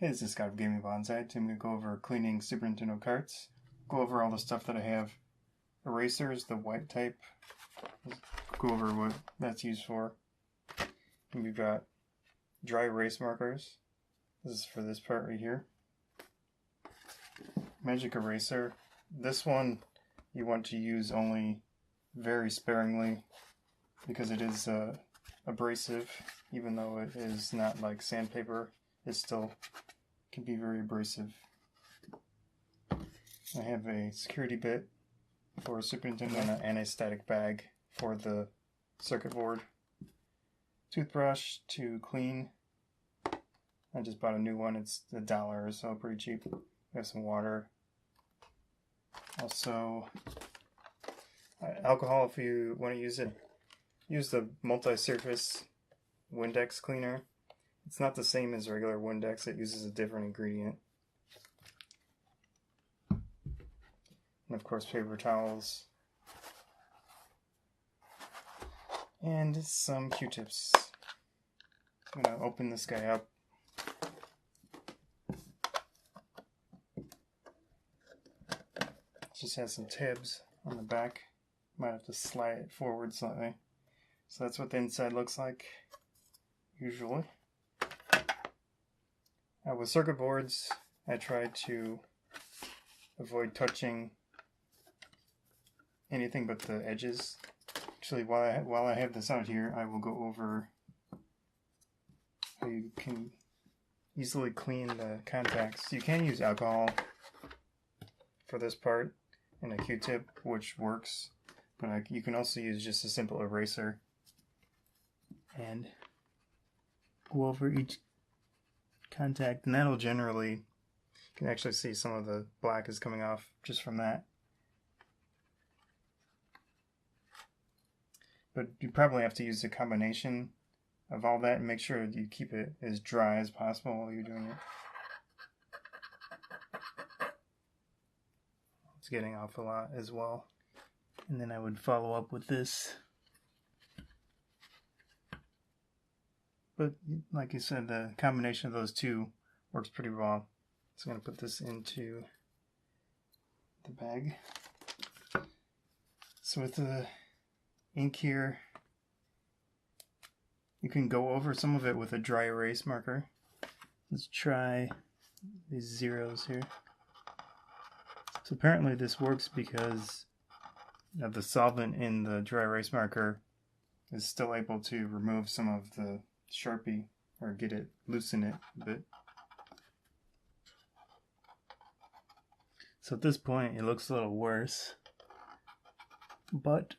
Hey, this is Scott of Gaming Bonsai. Today I'm going to go over cleaning Super Nintendo carts. Go over all the stuff that I have. Erasers, the white type. Go over what that's used for. And we've got dry erase markers. This is for this part right here. Magic eraser. This one you want to use only very sparingly because it is abrasive, even though it is not like sandpaper. It still can be very abrasive. I have a security bit for a Super Nintendo and an anti-static bag for the circuit board. Toothbrush to clean. I just bought a new one. It's $1 or so, pretty cheap. I have some water. Also, alcohol if you want to use it. Use the multisurface Windex cleaner. It's not the same as regular Windex. It uses a different ingredient. And of course, paper towels. And some Q-tips. I'm going to open this guy up. It just has some tabs on the back. Might have to slide it forward slightly. So that's what the inside looks like, usually. With circuit boards, I try to avoid touching anything but the edges. Actually, while I have this out here, I will go over how you can easily clean the contacts. You can use alcohol for this part and a Q-tip, which works, but you can also use just a simple eraser and go over each contact, and that'll generally, you can actually see some of the black is coming off just from that. But you probably have to use a combination of all that and make sure you keep it as dry as possible while you're doing it. It's getting off a lot as well. And then I would follow up with this. But like I said, the combination of those two works pretty well. So I'm going to put this into the bag. So with the ink here, you can go over some of it with a dry erase marker. Let's try these zeros here. So apparently this works because of the solvent in the dry erase marker is still able to remove some of the Sharpie, or loosen it a bit. So at this point it looks a little worse, but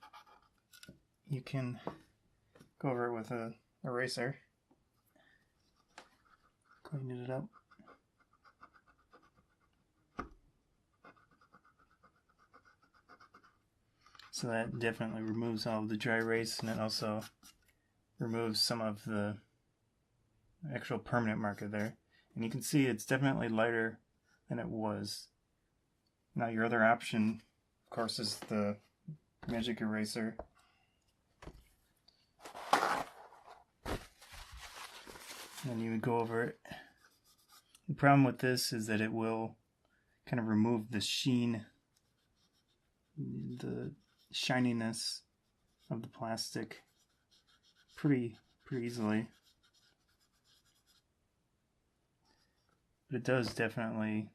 you can go over it with an eraser, clean it up. So that definitely removes all of the dry erase, and it also removes some of the actual permanent marker there. And you can see it's definitely lighter than it was. Now your other option, of course, is the magic eraser. And you would go over it. The problem with this is that it will kind of remove the sheen, the shininess of the plastic pretty easily. But it does definitely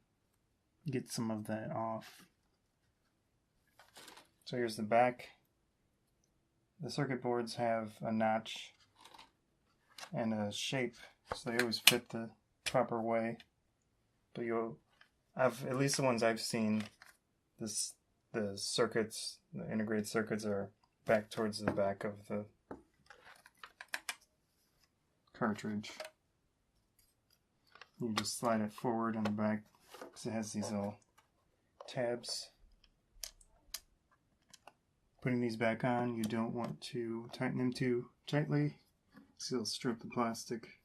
get some of that off. So here's the back. The circuit boards have a notch and a shape, so they always fit the proper way. But at least the ones I've seen, the circuits, the integrated circuits, are back towards the back of the cartridge. You just slide it forward on the back because it has these little tabs. Putting these back on, you don't want to tighten them too tightly, so you'll strip the plastic,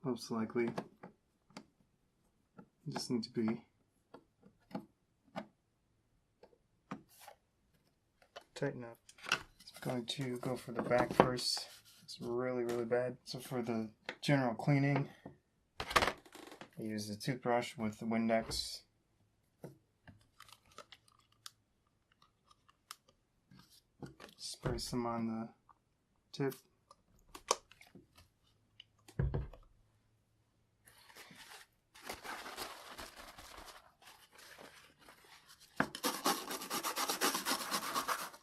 most likely. You just need to be tight enough. I'm going to go for the back first. It's really bad. So for the general cleaning, I use the toothbrush with the Windex. Spray some on the tip.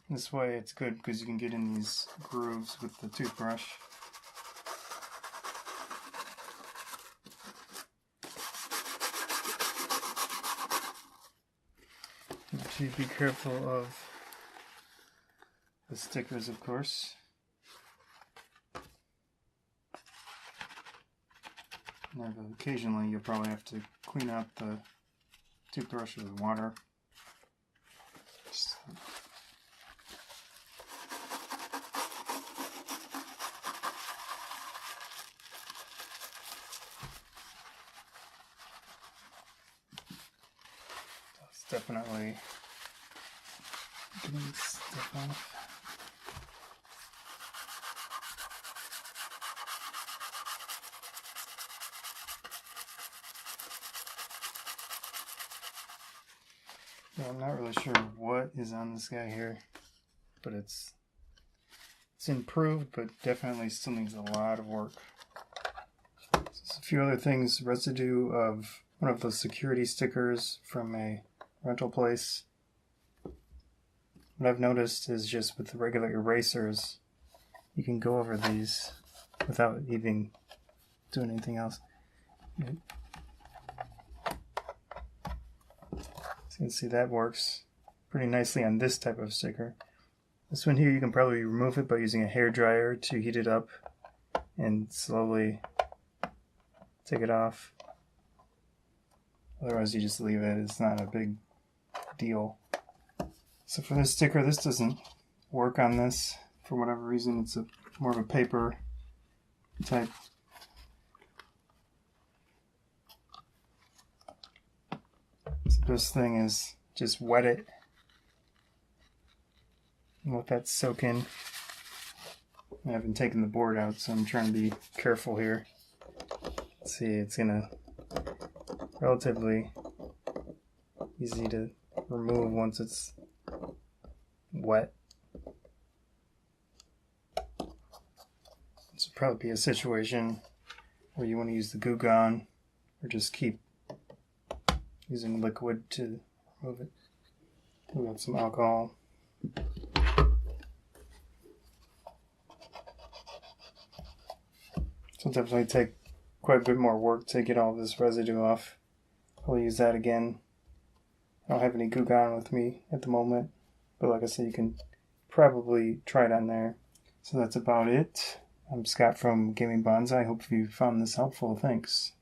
This way it's good because you can get in these grooves with the toothbrush. Actually, be careful of the stickers, of course. And occasionally you'll probably have to clean out the toothbrush with water. It's definitely getting stuff off. Yeah, I'm not really sure what is on this guy here, but it's improved, but definitely still needs a lot of work. Just a few other things: residue of one of those security stickers from a rental place. What I've noticed is just with the regular erasers, you can go over these without even doing anything else. So you can see that works pretty nicely on this type of sticker. This one here, you can probably remove it by using a hair dryer to heat it up and slowly take it off. Otherwise you just leave it. It's not a big deal. So for this sticker, this doesn't work on this for whatever reason. It's more of a paper type. So the best thing is just wet it and let that soak in. I haven't taken the board out, so I'm trying to be careful here. Let's see, it's gonna relatively easy to remove once it's wet. This would probably be a situation where you want to use the Goo Gone or just keep using liquid to remove it. We got some alcohol. So it'll definitely take quite a bit more work to get all this residue off. I'll use that again. I don't have any Goo Gone with me at the moment, but like I said, you can probably try it on there. So that's about it. I'm Scott from Gaming Bonsai. I hope you found this helpful. Thanks.